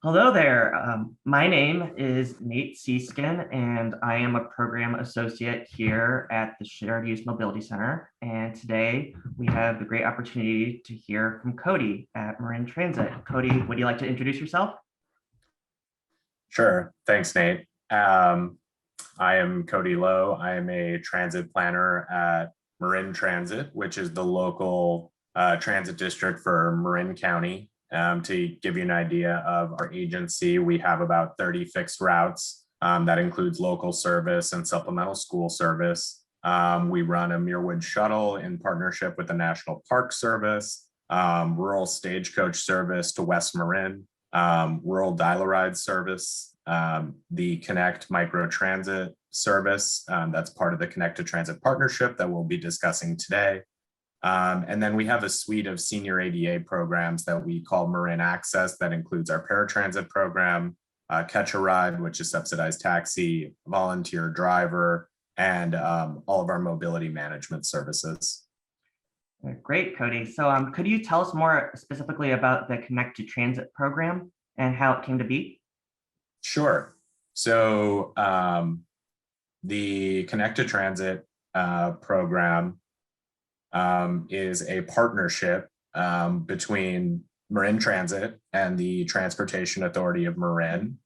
Hello there. My name is Nate Seeskin, and I am a program associate here at the Shared Use Mobility Center. And today we have the great opportunity to hear from Cody at Marin Transit. Cody, would you like to introduce yourself? Sure. Thanks, Nate. I am Cody Lowe. I am a transit planner at Marin Transit, which is the local transit district for Marin County. To give you an idea of our agency, we have about 30 fixed routes. That includes local service and supplemental school service. We run a Muirwood shuttle in partnership with the National Park Service, rural stagecoach service to West Marin, rural dial-a-ride service, the Connect microtransit service, that's part of the Connect to Transit partnership that we'll be discussing today. And then we have a suite of senior ADA programs that we call Marin Access that includes our paratransit program, Catch a Ride, which is subsidized taxi, volunteer driver, and all of our mobility management services. Great, Cody. So could you tell us more specifically about the Connect to Transit program and how it came to be? Sure. So the Connect to Transit program is a partnership between Marin Transit and the Transportation Authority of Marin.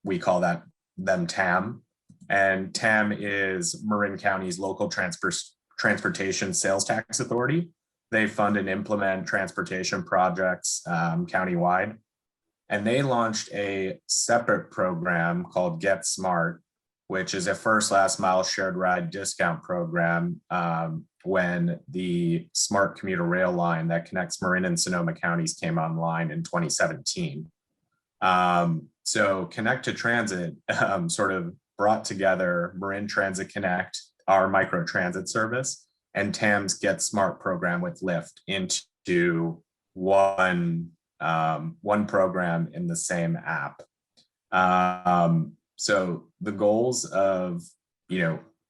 We call them TAM. And TAM is Marin County's local transportation sales tax authority. They fund and implement transportation projects countywide. And they launched a separate program called Get Smart, which is a first last mile shared ride discount program when the smart commuter rail line that connects Marin and Sonoma counties came online in 2017. So Connect to Transit sort of brought together Marin Transit Connect, our microtransit service, and TAM's Get Smart program with Lyft into one program in the same app. So the goals of,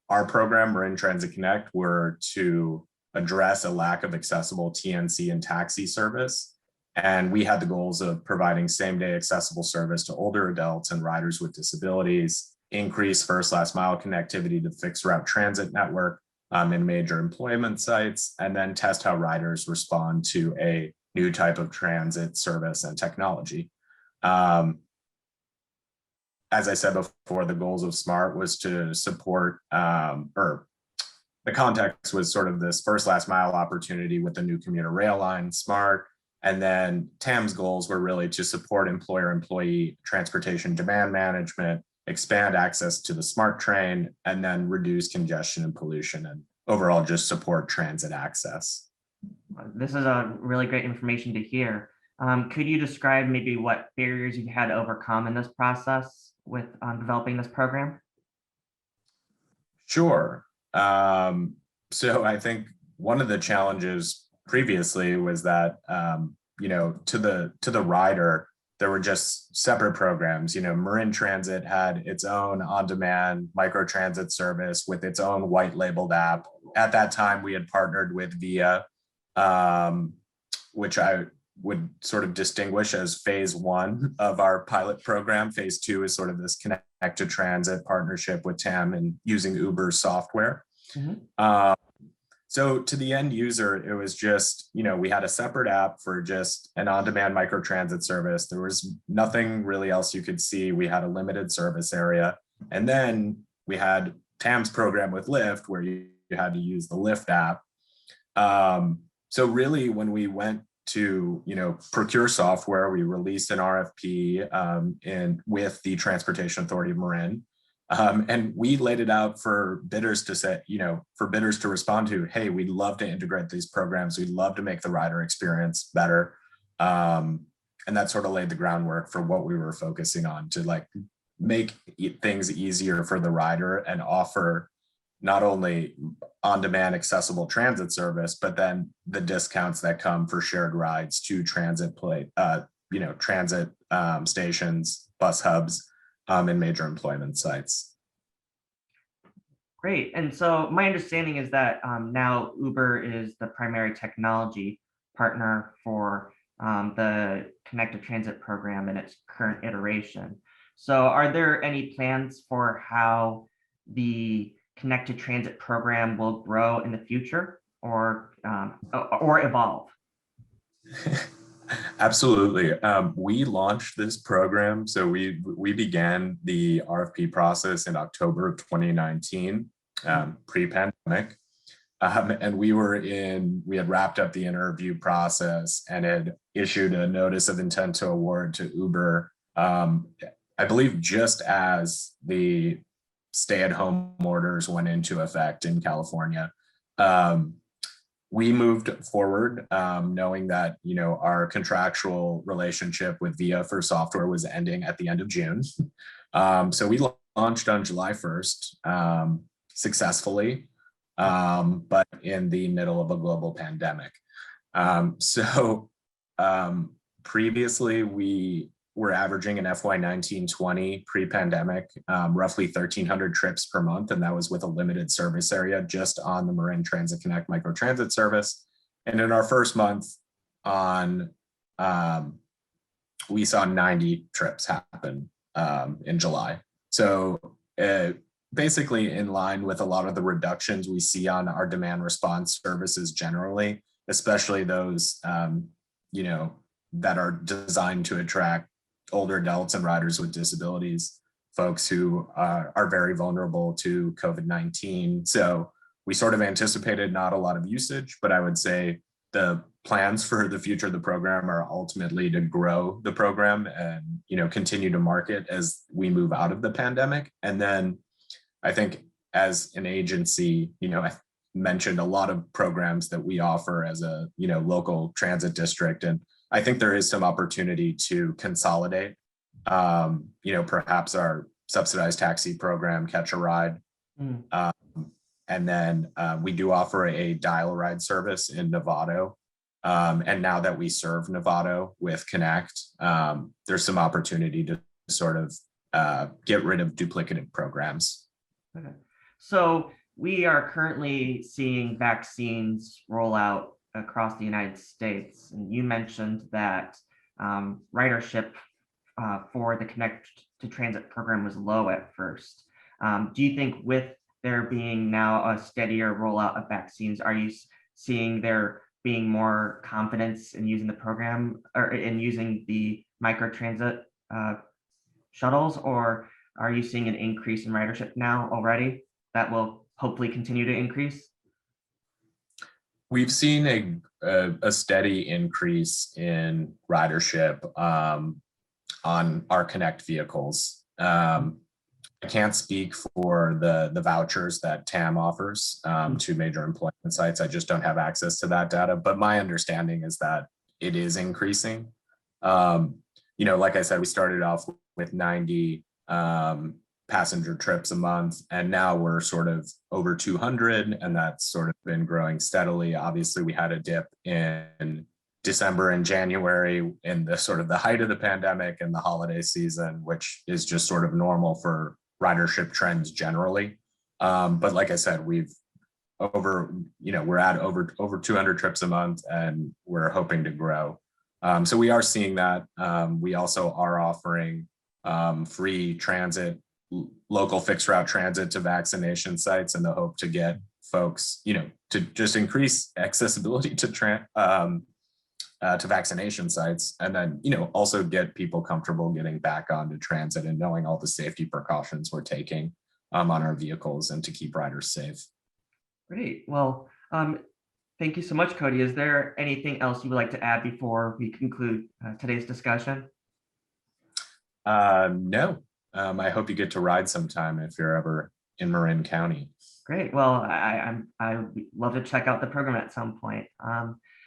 our program, Marin Transit Connect, were to address a lack of accessible TNC and taxi service. And we had the goals of providing same-day accessible service to older adults and riders with disabilities, increase first last mile connectivity to fixed route transit network in major employment sites, and then test how riders respond to a new type of transit service and technology. As I said before, the goals of SMART was to support, or the context was sort of this first last mile opportunity with the new commuter rail line, SMART. And then TAM's goals were really to support employer-employee transportation demand management, expand access to the SMART train, and then reduce congestion and pollution, and overall just support transit access. This is a really great information to hear. Could you describe maybe what barriers you've had to overcome in this process with developing this program? Sure. So I think one of the challenges previously was that, to the rider, there were just separate programs. Marin Transit had its own on-demand microtransit service with its own white labeled app. At that time, we had partnered with VIA, which I would sort of distinguish as phase one of our pilot program. Phase two is sort of this Connect to Transit partnership with TAM and using Uber software. Mm-hmm. So to the end user, it was just, we had a separate app for just an on-demand microtransit service. There was nothing really else you could see. We had a limited service area. And then we had TAM's program with Lyft, where you had to use the Lyft app. So really, when we went to procure software, we released an RFP and with the Transportation Authority of Marin, and we laid it out for bidders to say, for bidders to respond to, hey, we'd love to integrate these programs, we'd love to make the rider experience better, and that sort of laid the groundwork for what we were focusing on to make things easier for the rider and offer not only on-demand accessible transit service, but then the discounts that come for shared rides to transit stations, bus hubs, and major employment sites. Great. And so my understanding is that now Uber is the primary technology partner for the Connected Transit program in its current iteration. So are there any plans for how the Connected Transit program will grow in the future or evolve? Absolutely. We launched this program. So we began the RFP process in October of 2019, pre-pandemic. And we had wrapped up the interview process and had issued a notice of intent to award to Uber, I believe just as the stay-at-home orders went into effect in California. We moved forward knowing that, our contractual relationship with VIA for software was ending at the end of June. So we launched on July 1st successfully, but in the middle of a global pandemic. Previously we were averaging an FY 19-20 pre-pandemic, roughly 1,300 trips per month. And that was with a limited service area just on the Marin Transit Connect microtransit service. And in our first month on, we saw 90 trips happen in July. So basically in line with a lot of the reductions we see on our demand response services generally, especially those, that are designed to attract older adults and riders with disabilities, folks who are very vulnerable to COVID-19. So we sort of anticipated not a lot of usage, but I would say the plans for the future of the program are ultimately to grow the program and, continue to market as we move out of the pandemic. And then I think as an agency, I mentioned a lot of programs that we offer as a, local transit district. And I think there is some opportunity to consolidate, perhaps our subsidized taxi program, Catch a Ride. And then we do offer a dial-a-ride service in Novato. And now that we serve Novato with Connect, there's some opportunity to sort of get rid of duplicative programs. Okay. So we are currently seeing vaccines roll out across the United States. And you mentioned that ridership for the Connect to Transit program was low at first. Do you think with there being now a steadier rollout of vaccines, are you seeing there being more confidence in using the program or in using the microtransit shuttles, or are you seeing an increase in ridership now already that will hopefully continue to increase? We've seen a steady increase in ridership on our Connect vehicles. I can't speak for the vouchers that TAM offers to major employment sites. I just don't have access to that data, but my understanding is that it is increasing. Like I said, we started off with 90 passenger trips a month, and now we're sort of over 200, and that's sort of been growing steadily. Obviously, we had a dip in December and January in the sort of the height of the pandemic and the holiday season, which is just sort of normal for ridership trends generally. But like I said, we're at over 200 trips a month, and we're hoping to grow. So we are seeing that. We also are offering free transit, local fixed route transit to vaccination sites in the hope to get folks, to just increase accessibility to vaccination sites, and then, also get people comfortable getting back onto transit and knowing all the safety precautions we're taking on our vehicles and to keep riders safe. Great. Well, thank you so much, Cody. Is there anything else you would like to add before we conclude today's discussion? No. I hope you get to ride sometime if you're ever in Marin County. Great. Well, I would love to check out the program at some point.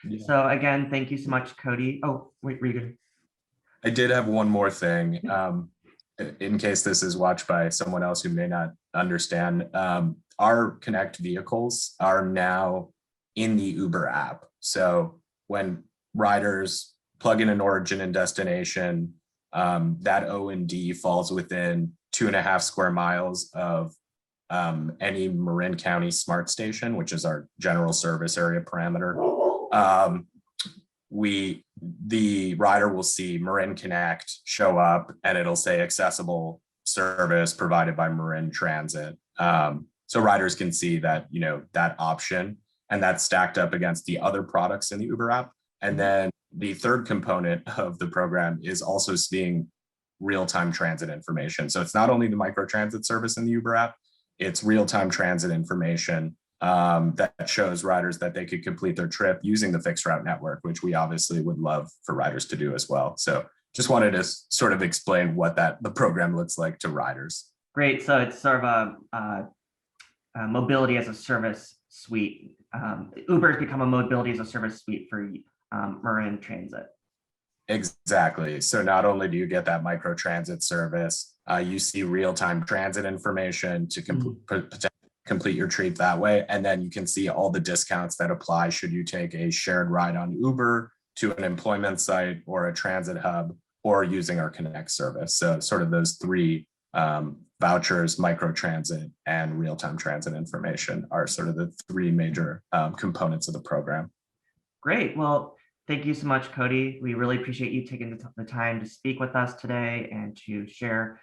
Yeah. So again, thank you so much, Cody. Oh, wait, were you good? I did have one more thing. In case this is watched by someone else who may not understand, our Connect vehicles are now in the Uber app. So when riders plug in an origin and destination, that O&D falls within 2.5 square miles of any Marin County smart station, which is our general service area parameter. We the rider will see Marin Connect show up and it'll say accessible service provided by Marin Transit. So riders can see that, that option, and that's stacked up against the other products in the Uber app. And then the third component of the program is also seeing real-time transit information. So it's not only the microtransit service in the Uber app, it's real-time transit information that shows riders that they could complete their trip using the fixed route network, which we obviously would love for riders to do as well. So just wanted to sort of explain what the program looks like to riders. Great. So it's sort of a mobility as a service suite. Uber's become a mobility as a service suite for Marin Transit. Exactly. So not only do you get that microtransit service, you see real-time transit information to complete your trip that way. And then you can see all the discounts that apply should you take a shared ride on Uber to an employment site or a transit hub or using our Connect service. So sort of those three vouchers, microtransit, and real-time transit information are sort of the three major components of the program. Great. Well, thank you so much, Cody. We really appreciate you taking the time to speak with us today and to share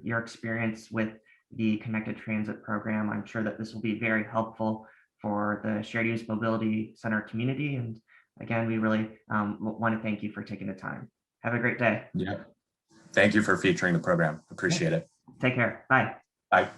your experience with the Connected Transit program. I'm sure that this will be very helpful for the Shared Use Mobility Center community. And again, we really want to thank you for taking the time. Have a great day. Yeah. Thank you for featuring the program. Appreciate it. Take care. Bye. Bye.